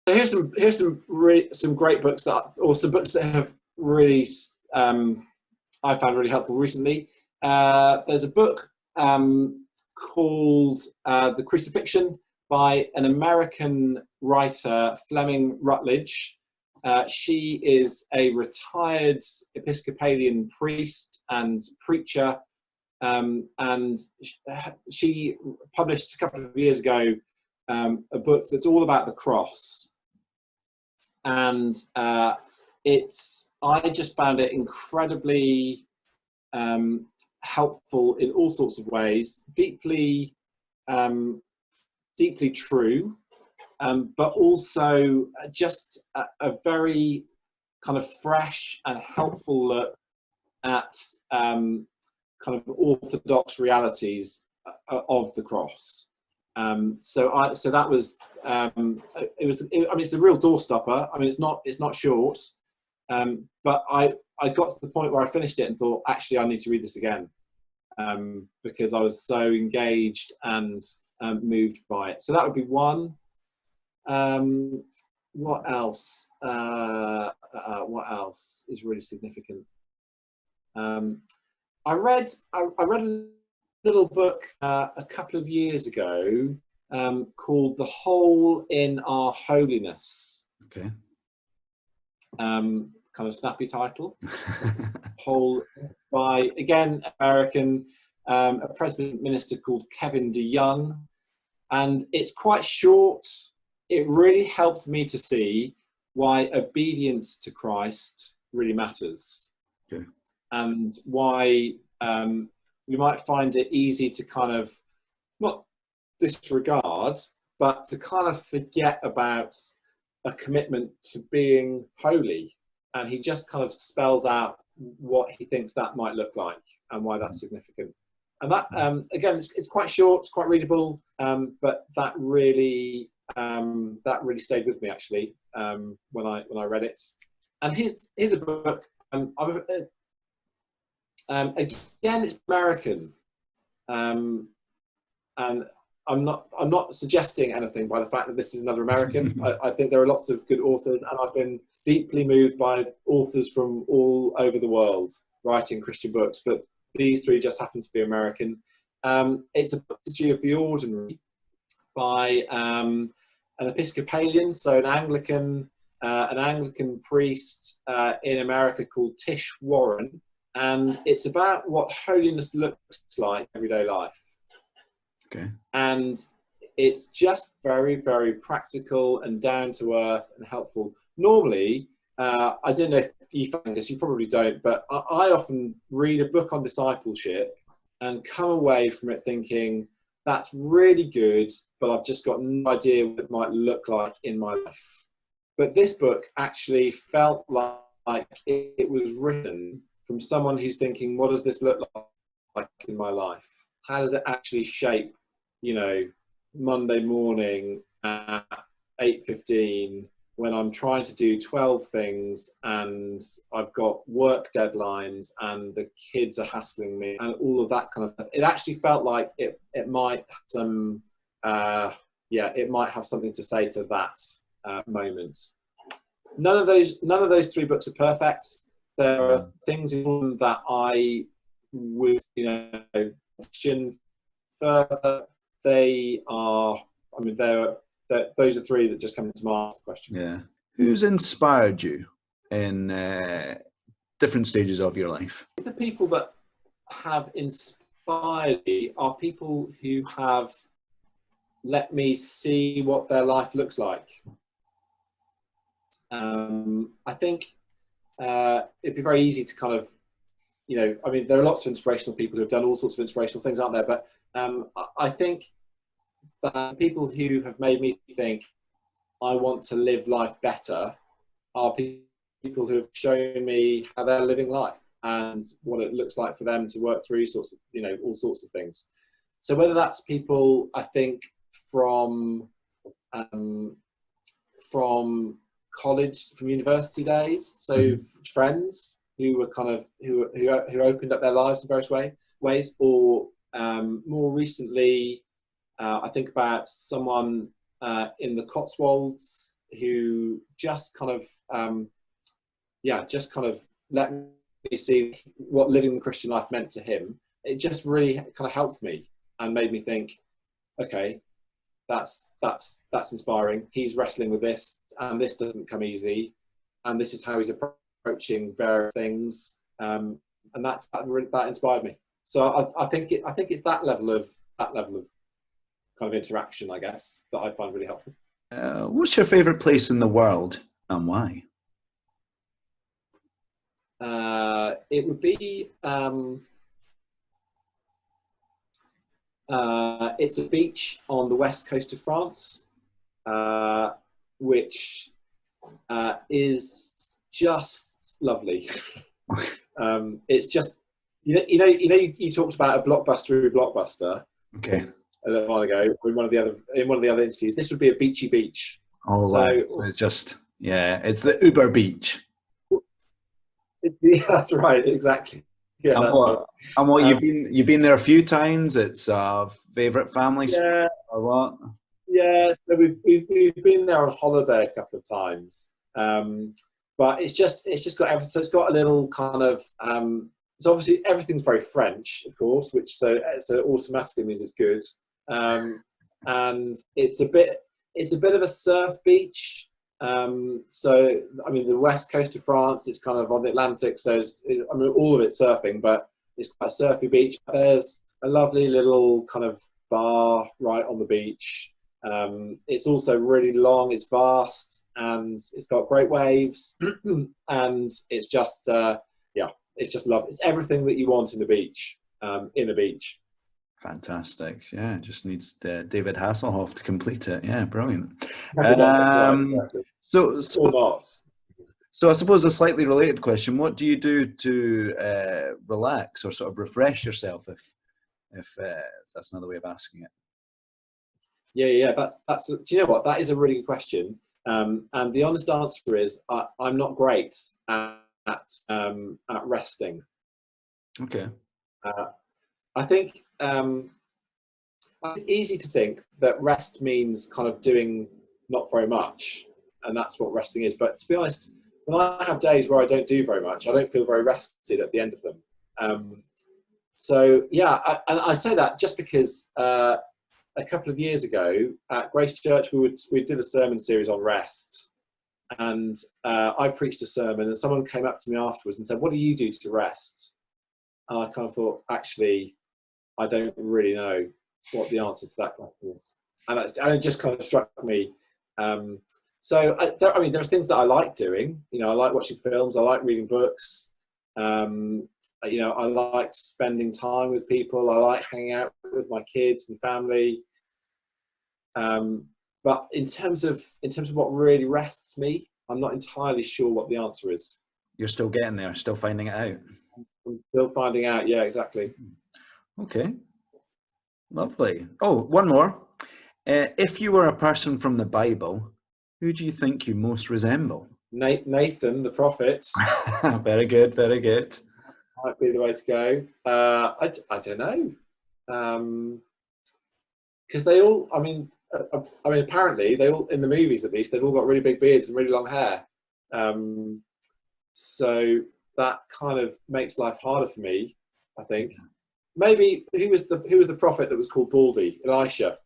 So some great books or some books that have really I found really helpful recently. There's a book called The Crucifixion by an American writer, Fleming Rutledge. She is a retired Episcopalian priest and preacher, and she published a couple of years ago a book that's all about the cross. And I just found it incredibly helpful in all sorts of ways, deeply true, but also just a very kind of fresh and helpful look at kind of orthodox realities of the cross. So that was I mean, it's a real doorstopper. I mean, it's not short, but I got to the point where I finished it and thought, actually, I need to read this again, because I was so engaged and moved by it. So that would be one. What else? What else is really significant? I read a little book a couple of years ago called The Hole in Our Holiness. Okay. Kind of snappy title. Hole, by, again, American, a Presbyterian minister called Kevin DeYoung. And it's quite short. It really helped me to see why obedience to Christ really matters. Okay. And why you might find it easy to kind of not disregard, but to kind of forget about a commitment to being holy. And he just kind of spells out what he thinks that might look like and why that's significant. And that, again, it's quite short, it's quite readable, but that really stayed with me, actually, when I read it. And here's a book. Again, it's American, and I'm not suggesting anything by the fact that this is another American. I think there are lots of good authors, and I've been deeply moved by authors from all over the world writing Christian books, but these three just happen to be American. It's a Liturgy of the Ordinary by an Episcopalian, so an Anglican priest in America called Tish Warren, and it's about what holiness looks like in everyday life. Okay. And it's just very, very practical and down to earth and helpful. Normally, I don't know if you find this, you probably don't, but I often read a book on discipleship and come away from it thinking, that's really good, but I've just got no idea what it might look like in my life. But this book actually felt like it was written from someone who's thinking, what does this look like in my life? How does it actually shape, Monday morning at 8:15 when I'm trying to do 12 things and I've got work deadlines and the kids are hassling me and all of that kind of stuff. It actually felt like it might have it might have something to say to that moment. None of those three books are perfect. There are things in them that I would, question further. Those are three that just come to mind. Question. Yeah. Who's inspired you in different stages of your life? The people that have inspired me are people who have let me see what their life looks like. I think it'd be very easy to kind of, there are lots of inspirational people who have done all sorts of inspirational things, aren't there? But I think that people who have made me think I want to live life better are people who have shown me how they're living life and what it looks like for them to work through all sorts of things. So whether that's people, I think, from college, from university days, so friends who were kind of who opened up their lives in various ways, or more recently, I think about someone in the Cotswolds who just kind of, just kind of let me see what living the Christian life meant to him. It just really kind of helped me and made me think, okay, that's inspiring. He's wrestling with this, and this doesn't come easy, and this is how he's approaching various things, and that inspired me. So I think it's that level of kind of interaction, I guess, that I find really helpful. What's your favourite place in the world and why? It would be it's a beach on the west coast of France, which is just lovely. It's just you talked about a blockbuster. Okay. A little while ago in one of the other interviews. This would be a beachy beach. Oh, right. So it's just it's the Uber beach. Yeah, that's right, exactly. Yeah, and what you've been there a few times. It's a favourite family spot or what? Yeah, so we've been there on holiday a couple of times, but it's just got everything. So it's got a little kind of so obviously everything's very French, of course, which so automatically means it's good, and it's a bit of a surf beach. So I mean, the west coast of France is kind of on the Atlantic, so all of it's surfing, but it's quite a surfy beach. There's a lovely little kind of bar right on the beach. It's also really long, it's vast, and it's got great waves, and it's just it's just lovely. It's everything that you want in a beach. Fantastic. Yeah, just needs David Hasselhoff to complete it. Yeah, brilliant. So I suppose a slightly related question: what do you do to relax or sort of refresh yourself, if that's another way of asking it? Yeah. That's. Do you know what? That is a really good question. And the honest answer is, I'm not great at resting. Okay. I think it's easy to think that rest means kind of doing not very much, and that's what resting is. But to be honest, when I have days where I don't do very much, I don't feel very rested at the end of them. So yeah, and I say that just because a couple of years ago at Grace Church we did a sermon series on rest, and I preached a sermon, and someone came up to me afterwards and said, "What do you do to rest?" And I kind of thought, actually, I don't really know what the answer to that question is, and it just kind of struck me. So there are things that I like doing. I like watching films. I like reading books. I like spending time with people. I like hanging out with my kids and family. But in terms of what really rests me, I'm not entirely sure what the answer is. You're still getting there, still finding it out. I'm still finding out. Yeah, exactly. Okay. Lovely. Oh, one more. If you were a person from the Bible, who do you think you most resemble? Nathan, the prophet. Very good, very good. Might be the way to go. I don't know. Because they all, apparently they all, in the movies at least, they've all got really big beards and really long hair. So that kind of makes life harder for me, I think. Maybe who was the prophet that was called Baldy? Elisha.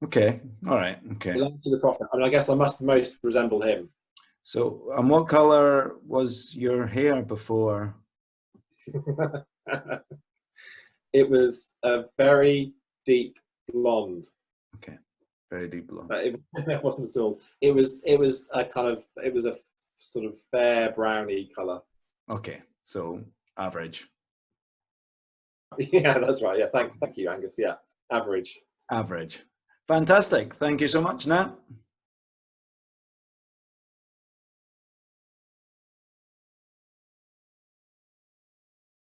Okay. All right. Okay. Elisha the prophet. I guess I must most resemble him. So, and what color was your hair before? It was a very deep blonde. Okay. Very deep blonde. It wasn't at all. It was a sort of fair browny color. Okay. So average. Yeah, that's right. Yeah, thank you, Angus. Yeah, average. Fantastic. Thank you so much, Nat.